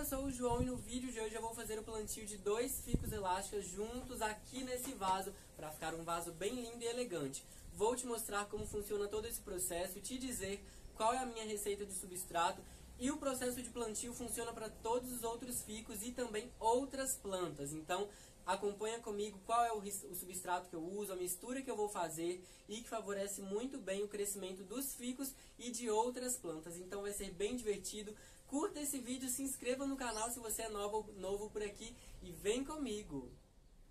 sou o João e no vídeo de hoje eu vou fazer o plantio de 2 ficus elásticas juntos aqui nesse vaso, para ficar um vaso bem lindo e elegante. Vou te mostrar como funciona todo esse processo, te dizer qual é a minha receita de substrato, e o processo de plantio funciona para todos os outros ficus e também outras plantas. Então acompanha comigo qual é o substrato que eu uso, a mistura que eu vou fazer e que favorece muito bem o crescimento dos ficus e de outras plantas. Então vai ser bem divertido. Curta esse vídeo, se inscreva no canal se você é novo por aqui e vem comigo!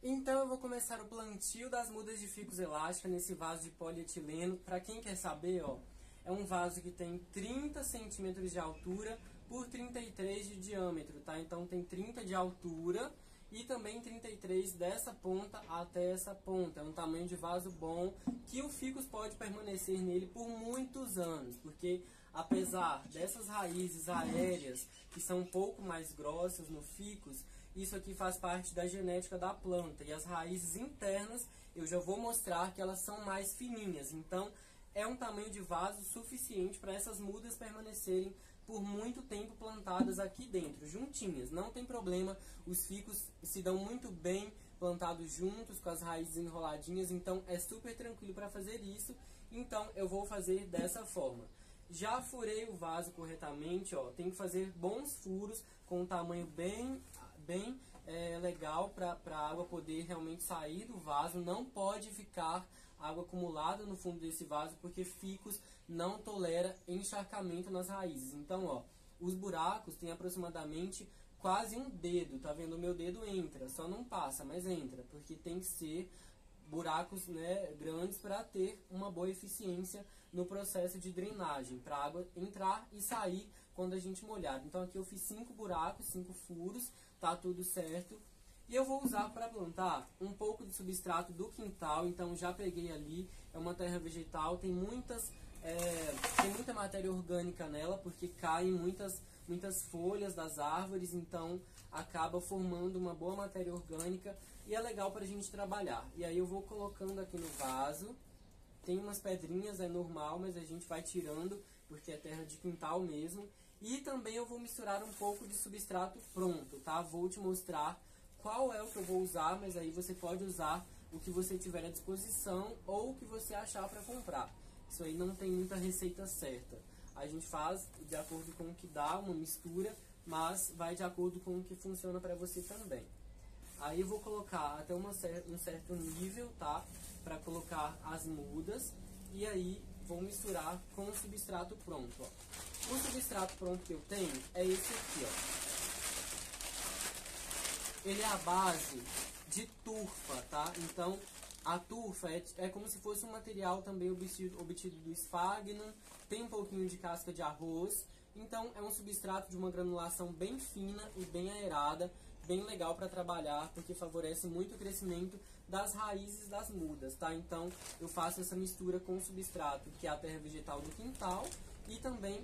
Então eu vou começar o plantio das mudas de ficus elástica nesse vaso de polietileno. Para quem quer saber, ó, é um vaso que tem 30 centímetros de altura por 33 de diâmetro, tá? Então tem 30 de altura e também 33 dessa ponta até essa ponta. É um tamanho de vaso bom que o ficus pode permanecer nele por muitos anos, porque apesar dessas raízes aéreas que são um pouco mais grossas no ficus, isso aqui faz parte da genética da planta, e as raízes internas eu já vou mostrar que elas são mais fininhas. Então é um tamanho de vaso suficiente para essas mudas permanecerem por muito tempo plantadas aqui dentro, juntinhas. Não tem problema, os ficus se dão muito bem plantados juntos, com as raízes enroladinhas, então é super tranquilo para fazer isso. Então eu vou fazer dessa forma. Já furei o vaso corretamente, ó, tem que fazer bons furos com um tamanho bem legal para a água poder realmente sair do vaso. Não pode ficar água acumulada no fundo desse vaso, porque ficus não tolera encharcamento nas raízes. Então, ó, os buracos têm aproximadamente quase um dedo, tá vendo? O meu dedo entra, só não passa, mas entra, porque tem que ser buracos, né, grandes para ter uma boa eficiência no processo de drenagem, para a água entrar e sair quando a gente molhar. Então aqui eu fiz 5 buracos, 5 furos, tá tudo certo. E eu vou usar para plantar um pouco de substrato do quintal. Então já peguei ali, é uma terra vegetal, tem muita matéria orgânica nela, porque caem muitas folhas das árvores, então acaba formando uma boa matéria orgânica e é legal para a gente trabalhar. E aí eu vou colocando aqui no vaso, tem umas pedrinhas, é normal, mas a gente vai tirando porque é terra de quintal mesmo. E também eu vou misturar um pouco de substrato pronto, tá? Vou te mostrar qual é o que eu vou usar, mas aí você pode usar o que você tiver à disposição ou o que você achar para comprar. Isso aí não tem muita receita certa. A gente faz de acordo com o que dá, uma mistura, mas vai de acordo com o que funciona para você também. Aí eu vou colocar até um certo nível, tá? Para colocar as mudas. E aí vou misturar com o substrato pronto, ó. O substrato pronto que eu tenho é esse aqui, ó. Ele é a base de turfa, tá? Então a turfa é como se fosse um material também obtido do esfagno, tem um pouquinho de casca de arroz. Então é um substrato de uma granulação bem fina e bem aerada, bem legal para trabalhar, porque favorece muito o crescimento das raízes das mudas, tá? Então eu faço essa mistura com o substrato, que é a terra vegetal do quintal, e também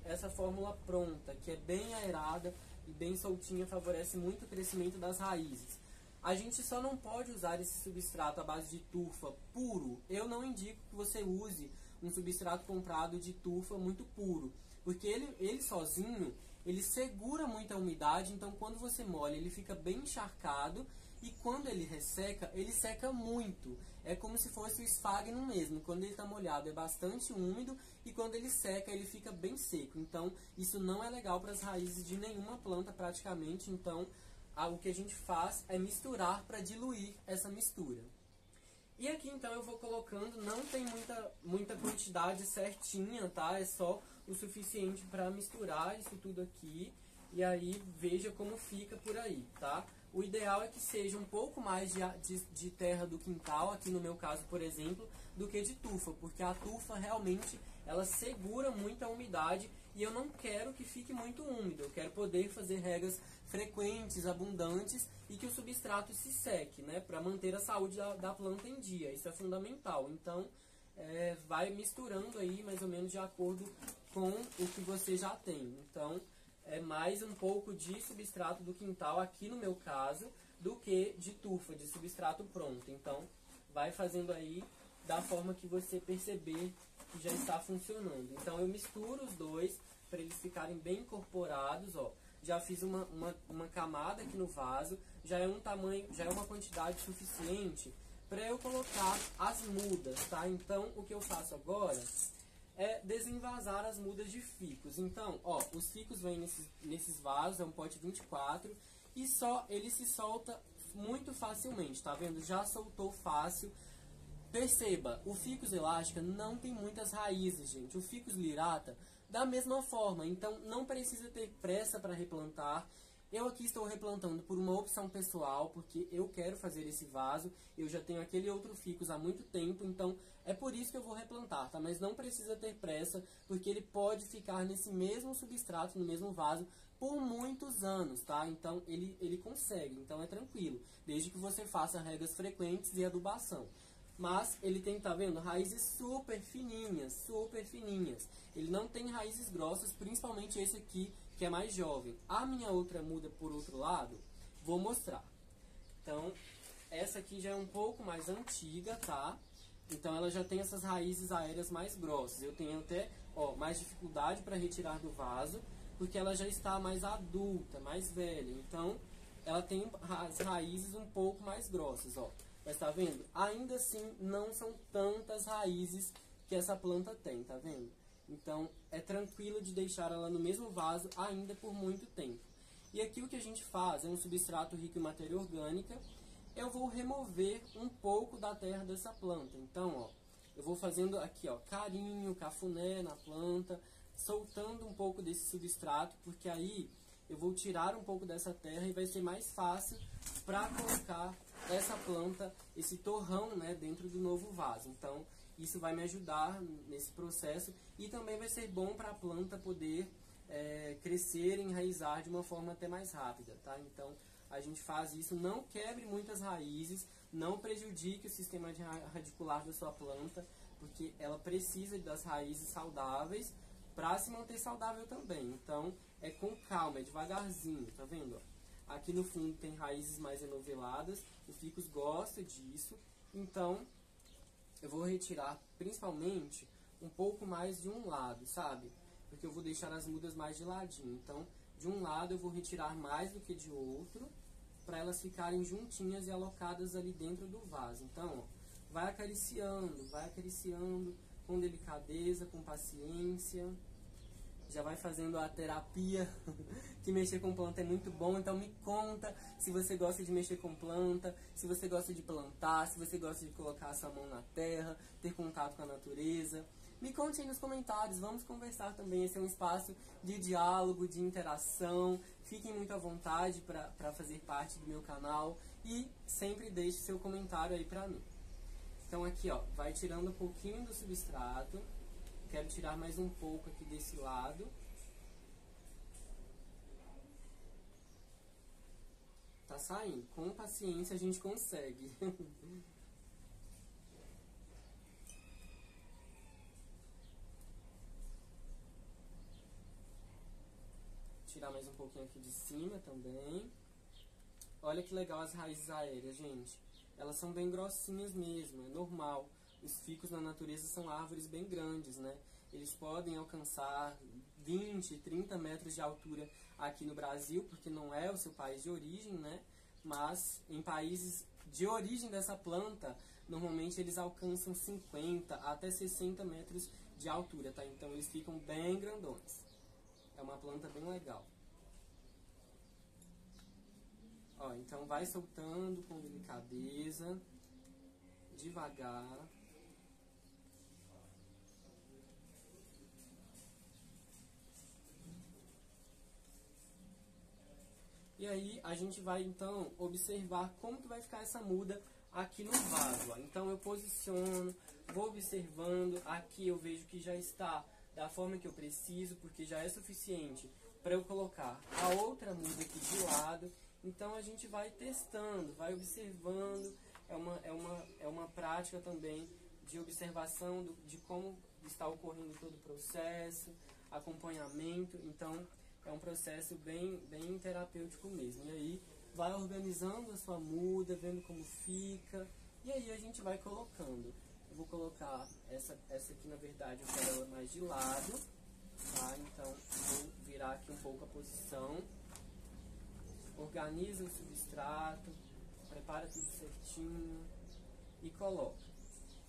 essa fórmula pronta, que é bem aerada e bem soltinha, favorece muito o crescimento das raízes. A gente só não pode usar esse substrato à base de turfa puro. Eu não indico que você use um substrato comprado de turfa muito puro, porque ele sozinho, ele segura muita umidade, então quando você molha ele fica bem encharcado, e quando ele resseca, ele seca muito. É como se fosse o esfagno mesmo, quando ele está molhado é bastante úmido, e quando ele seca ele fica bem seco. Então isso não é legal para as raízes de nenhuma planta praticamente. Então o que a gente faz é misturar para diluir essa mistura. E aqui então eu vou colocando, não tem muita quantidade certinha, tá? É só o suficiente para misturar isso tudo aqui. E aí veja como fica por aí, tá? O ideal é que seja um pouco mais de terra do quintal, aqui no meu caso, por exemplo, do que de tufa, porque a tufa realmente ela segura muita umidade e eu não quero que fique muito úmido. Eu quero poder fazer regas frequentes, abundantes, e que o substrato se seque, né, para manter a saúde da planta em dia. Isso é fundamental. Então vai misturando aí mais ou menos de acordo com o que você já tem. Então é mais um pouco de substrato do quintal, aqui no meu caso, do que de tufa, de substrato pronto. Então vai fazendo aí da forma que você perceber que já está funcionando. Então eu misturo os dois para eles ficarem bem incorporados, ó. já fiz uma camada aqui no vaso, já é um tamanho, já é uma quantidade suficiente para eu colocar as mudas, tá? Então, o que eu faço agora é desenvasar as mudas de ficos. Então, ó, os ficos vêm nesses vasos, é um pote 24, e só ele se solta muito facilmente, tá vendo? Já soltou fácil. Perceba, o ficus elástica não tem muitas raízes, gente. O ficus lirata, da mesma forma, então não precisa ter pressa para replantar. Eu aqui estou replantando por uma opção pessoal, porque eu quero fazer esse vaso. Eu já tenho aquele outro ficus há muito tempo, então é por isso que eu vou replantar, tá? Mas não precisa ter pressa, porque ele pode ficar nesse mesmo substrato, no mesmo vaso, por muitos anos, tá? Então ele consegue, então é tranquilo, desde que você faça regas frequentes e adubação. Mas ele tem, tá vendo, raízes super fininhas, super fininhas. Ele não tem raízes grossas, principalmente esse aqui, que é mais jovem. A minha outra muda, por outro lado, vou mostrar. Então, essa aqui já é um pouco mais antiga, tá? Então, ela já tem essas raízes aéreas mais grossas. Eu tenho até, ó, mais dificuldade para retirar do vaso, porque ela já está mais adulta, mais velha. Então, ela tem as raízes um pouco mais grossas, ó. Mas tá vendo? Ainda assim, não são tantas raízes que essa planta tem, tá vendo? Então, é tranquilo de deixar ela no mesmo vaso ainda por muito tempo. E aqui o que a gente faz é um substrato rico em matéria orgânica. Eu vou remover um pouco da terra dessa planta. Então, ó, eu vou fazendo aqui, ó, carinho, cafuné na planta, soltando um pouco desse substrato, porque aí eu vou tirar um pouco dessa terra e vai ser mais fácil para colocar essa planta, esse torrão, né, dentro do novo vaso. Então, isso vai me ajudar nesse processo e também vai ser bom para a planta poder crescer e enraizar de uma forma até mais rápida, tá? Então, a gente faz isso, não quebre muitas raízes, não prejudique o sistema radicular da sua planta, porque ela precisa das raízes saudáveis para se manter saudável também. Então, é com calma, é devagarzinho, tá vendo? Aqui no fundo tem raízes mais enoveladas, o ficus gosta disso, então eu vou retirar principalmente um pouco mais de um lado, sabe? Porque eu vou deixar as mudas mais de ladinho. Então, de um lado eu vou retirar mais do que de outro, para elas ficarem juntinhas e alocadas ali dentro do vaso. Então, ó, vai acariciando com delicadeza, com paciência. Já vai fazendo a terapia, que mexer com planta é muito bom. Então me conta se você gosta de mexer com planta, se você gosta de plantar, se você gosta de colocar a sua mão na terra, ter contato com a natureza. Me conte aí nos comentários, vamos conversar também. Esse é um espaço de diálogo, de interação. Fiquem muito à vontade para fazer parte do meu canal e sempre deixe seu comentário aí pra mim. Então aqui, ó, vai tirando um pouquinho do substrato. Quero tirar mais um pouco aqui desse lado. Tá saindo. Com paciência a gente consegue. Tirar mais um pouquinho aqui de cima também. Olha que legal as raízes aéreas, gente. Elas são bem grossinhas mesmo, é normal. Os ficus na natureza são árvores bem grandes, né? Eles podem alcançar 20, 30 metros de altura aqui no Brasil, porque não é o seu país de origem, né? Mas em países de origem dessa planta, normalmente eles alcançam 50 até 60 metros de altura, tá? Então eles ficam bem grandões. É uma planta bem legal. Ó, então vai soltando com delicadeza, devagar. E aí a gente vai então observar como que vai ficar essa muda aqui no vaso. Ó. Então eu posiciono, vou observando, aqui eu vejo que já está da forma que eu preciso, porque já é suficiente para eu colocar a outra muda aqui de lado. Então a gente vai testando, vai observando, é uma prática também de observação de como está ocorrendo todo o processo, acompanhamento, então é um processo bem terapêutico mesmo. E aí vai organizando a sua muda, vendo como fica, e aí a gente vai colocando. Eu vou colocar essa aqui, na verdade, eu quero ela mais de lado, tá? Então vou virar aqui um pouco a posição. organiza o substrato, prepara tudo certinho e coloca.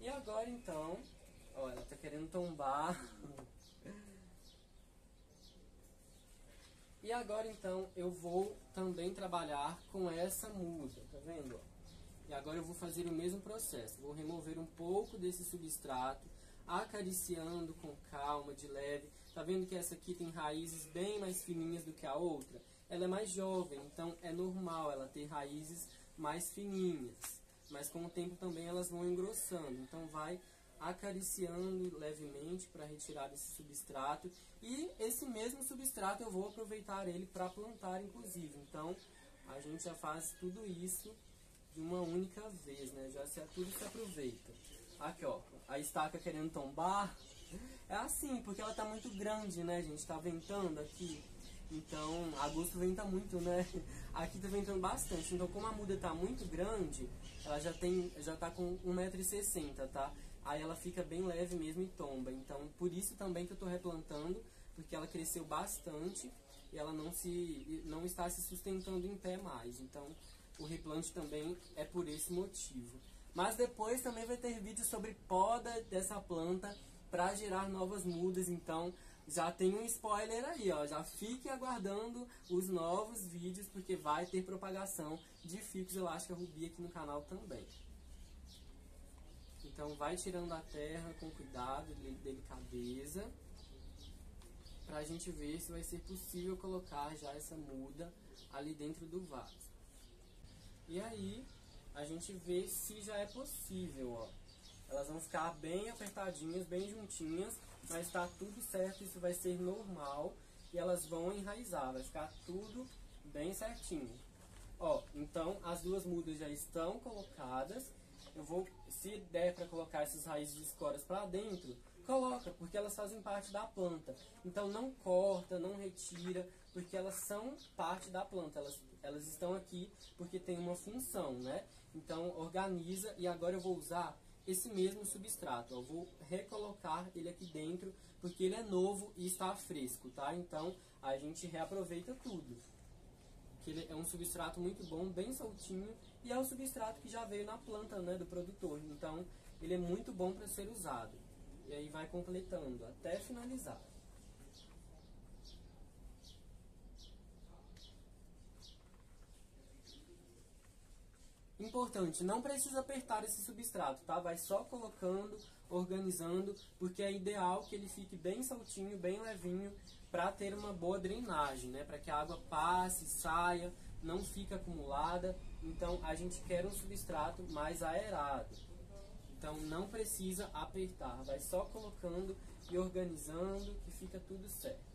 E agora então, ó, ela tá querendo tombar. E agora então eu vou também trabalhar com essa muda, tá vendo? E agora eu vou fazer o mesmo processo, vou remover um pouco desse substrato, acariciando com calma, de leve. Tá vendo que essa aqui tem raízes bem mais fininhas do que a outra? Ela é mais jovem, então é normal ela ter raízes mais fininhas. Mas com o tempo também elas vão engrossando, então vai acariciando levemente para retirar esse substrato. E esse mesmo substrato eu vou aproveitar ele para plantar, inclusive. Então a gente já faz tudo isso de uma única vez, né? Tudo se aproveita. Aqui, ó, a estaca querendo tombar. É assim, porque ela tá muito grande, né, gente? Tá ventando aqui. Então, agosto venta muito, né? Aqui tá ventando bastante. Então, como a muda tá muito grande, ela já tá com 1,60 m, tá? Aí ela fica bem leve mesmo e tomba. Então, por isso também que eu tô replantando, porque ela cresceu bastante e ela não está se sustentando em pé mais. Então, o replante também é por esse motivo. Mas depois também vai ter vídeo sobre poda dessa planta para gerar novas mudas. Então, já tem um spoiler aí, ó. Já fique aguardando os novos vídeos, porque vai ter propagação de ficus elástica rubi aqui no canal também. Então, vai tirando a terra com cuidado, delicadeza, pra gente ver se vai ser possível colocar já essa muda ali dentro do vaso. E aí, a gente vê se já é possível, ó. Elas vão ficar bem apertadinhas, bem juntinhas, mas tá tudo certo, isso vai ser normal e elas vão enraizar, vai ficar tudo bem certinho. Ó, então as duas mudas já estão colocadas. Eu vou, se der para colocar essas raízes de esporas para dentro, coloca, porque elas fazem parte da planta. Então não corta, não retira, porque elas são parte da planta. Elas estão aqui porque tem uma função, né? Então organiza. E agora eu vou usar esse mesmo substrato. Eu vou recolocar ele aqui dentro, porque ele é novo e está fresco, tá? Então a gente reaproveita tudo. Que ele é um substrato muito bom, bem soltinho, e é o substrato que já veio na planta, né, do produtor. Então ele é muito bom para ser usado. E aí vai completando até finalizar. Importante, não precisa apertar esse substrato, tá? Vai só colocando, organizando, porque é ideal que ele fique bem soltinho, bem levinho, para ter uma boa drenagem, né? Para que a água passe, saia, não fique acumulada. Então a gente quer um substrato mais aerado. Então não precisa apertar, vai só colocando e organizando que fica tudo certo.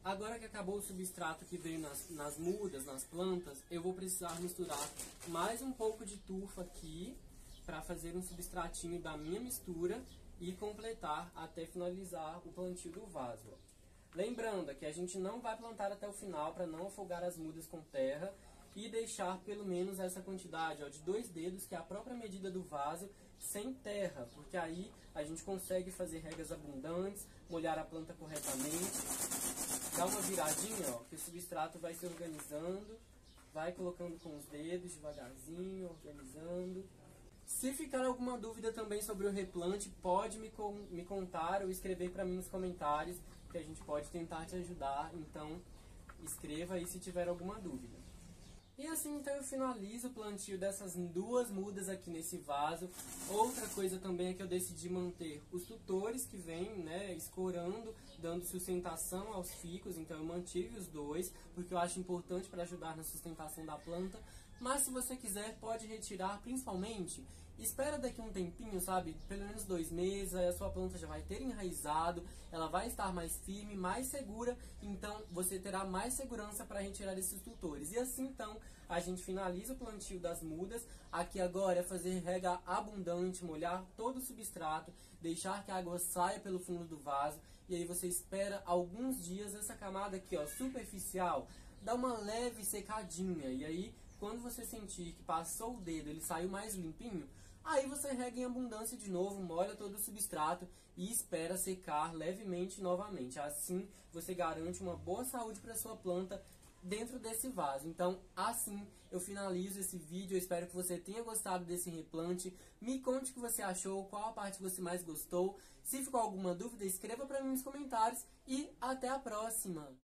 Agora que acabou o substrato que veio nas mudas, nas plantas, eu vou precisar misturar mais um pouco de turfa aqui para fazer um substratinho da minha mistura e completar até finalizar o plantio do vaso. Lembrando que a gente não vai plantar até o final para não afogar as mudas com terra e deixar pelo menos essa quantidade, ó, de 2 dedos, que é a própria medida do vaso, sem terra, porque aí a gente consegue fazer regas abundantes, molhar a planta corretamente. Dá uma viradinha, ó, que o substrato vai se organizando, vai colocando com os dedos devagarzinho, organizando. Se ficar alguma dúvida também sobre o replante, pode me contar ou escrever para mim nos comentários, que a gente pode tentar te ajudar. Então escreva aí se tiver alguma dúvida. E assim então eu finalizo o plantio dessas 2 mudas aqui nesse vaso. Outra coisa também é que eu decidi manter os tutores que vêm, né, escorando, dando sustentação aos ficos. Então eu mantive os 2, porque eu acho importante para ajudar na sustentação da planta. Mas se você quiser, pode retirar, principalmente, espera daqui um tempinho, sabe, pelo menos 2 meses, aí a sua planta já vai ter enraizado, ela vai estar mais firme, mais segura, então você terá mais segurança para retirar esses tutores. E assim então a gente finaliza o plantio das mudas. Aqui agora é fazer rega abundante, molhar todo o substrato, deixar que a água saia pelo fundo do vaso, e aí você espera alguns dias. Essa camada aqui, ó, superficial, dá uma leve secadinha, e aí quando você sentir que passou o dedo, ele saiu mais limpinho, aí você rega em abundância de novo, molha todo o substrato e espera secar levemente novamente. Assim você garante uma boa saúde para sua planta dentro desse vaso. Então, assim eu finalizo esse vídeo. Eu espero que você tenha gostado desse replante. Me conte o que você achou, qual a parte que você mais gostou. Se ficou alguma dúvida, escreva para mim nos comentários e até a próxima!